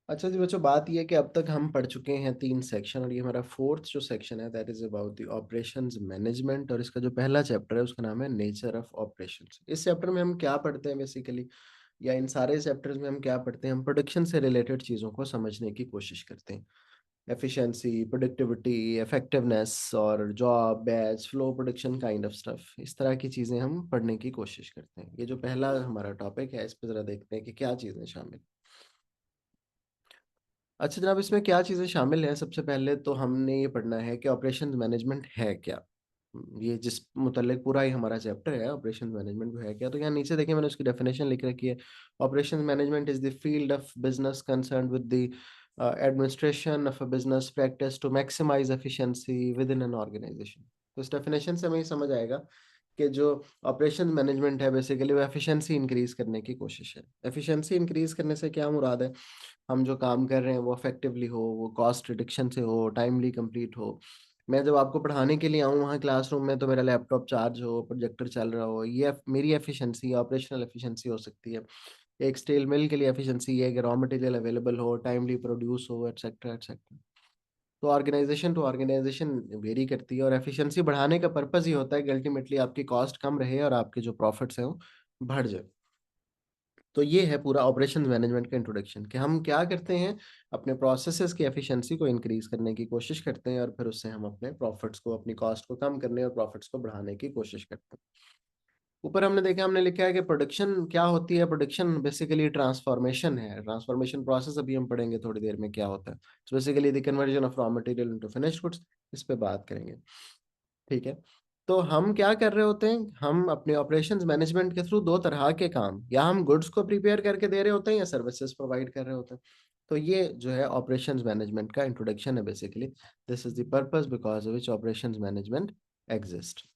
अच्छा जी बच्चों, बात ये है कि अब तक हम पढ़ चुके हैं 3 सेक्शन और ये हमारा 4th जो सेक्शन है that is about the operations management और इसका जो पहला चैप्टर है उसका नाम है नेचर ऑफ ऑपरेशंस। इस चैप्टर में हम क्या पढ़ते हैं बेसिकली, या इन सारे चैप्टर्स में हम क्या पढ़ते हैं, हम प्रोडक्शन से रिलेटेड चीज़ों को समझने की कोशिश करते हैं। एफिशिएंसी, प्रोडक्टिविटी, इफेक्टिवनेस और job, batch, flow, production kind of stuff, इस तरह की चीज़ें हम पढ़ने की कोशिश करते हैं। ये जो पहला हमारा टॉपिक है इस पे ज़रा देखते हैं कि क्या चीज़ें शामिल। अच्छा जनाब, इसमें क्या चीज़ें शामिल हैं? सबसे पहले तो हमने ये पढ़ना है कि ऑपरेशंस मैनेजमेंट है क्या? ये जिस मुतल्लिक पूरा ही हमारा चैप्टर है, ऑपरेशंस मैनेजमेंट वो है क्या? तो यहाँ नीचे देखिए मैंने उसकी डेफिनेशन लिख रखी है। Operations management is the field of business concerned with the administration of a business practice to maximise efficiency within an organisation. तो इस डेफिनेशन से हमें ये समझ आएगा कि जो ऑपरेशंस मैनेजमेंट है बेसिकली वो एफिशिएंसी इंक्रीज़ करने की कोशिश है। एफिशिएंसी इंक्रीज़ करने से क्या मुराद है? हम जो काम कर रहे हैं वो इफेक्टिवली हो, वो कॉस्ट रिडक्शन से हो, टाइमली कंप्लीट हो। मैं जब आपको पढ़ाने के लिए आऊँ वहाँ क्लासरूम में तो मेरा लैपटॉप चार्ज हो, प्रोजेक्टर चल रहा हो, ये मेरी एफिशिएंसी, ऑपरेशनल एफिशिएंसी हो सकती है। एक स्टील मिल के लिए एफिशिएंसी ये है कि रॉ मटेरियल अवेलेबल हो, टाइमली प्रोड्यूस हो, एटसेक्टरा, एटसेक्टरा। तो ऑर्गेनाइजेशन टू ऑर्गेनाइजेशन वेरी करती है और एफिशिएंसी बढ़ाने का पर्पज़ ये होता है कि अल्टीमेटली आपकी कॉस्ट कम रहे और आपके जो प्रॉफिट्स हैं वो बढ़ जाए। तो ये है पूरा ऑपरेशंस मैनेजमेंट का इंट्रोडक्शन कि हम क्या करते हैं, अपने प्रोसेसेस की एफिशिएंसी को इंक्रीज करने की कोशिश करते हैं और फिर उससे हम अपने प्रॉफिट्स को, अपनी कॉस्ट को कम करने और प्रॉफिट्स को बढ़ाने की कोशिश करते हैं। ऊपर हमने देखा, हमने लिखा है कि प्रोडक्शन क्या होती है। प्रोडक्शन बेसिकली ट्रांसफॉर्मेशन है। ट्रांसफॉर्मेशन प्रोसेस अभी हम पढ़ेंगे थोड़ी देर में क्या होता है। तो basically the conversion of raw material into finished goods, इस पे बात करेंगे। ठीक है। तो हम क्या कर रहे होते हैं, हम अपने ऑपरेशंस मैनेजमेंट के थ्रू दो तरह के काम, या हम गुड्स को प्रिपेयर करके दे रहे होते हैं या सर्विसेज प्रोवाइड कर रहे होते हैं। तो ये जो है ऑपरेशंस मैनेजमेंट का इंट्रोडक्शन है basically. This is the purpose because of which operations management exist.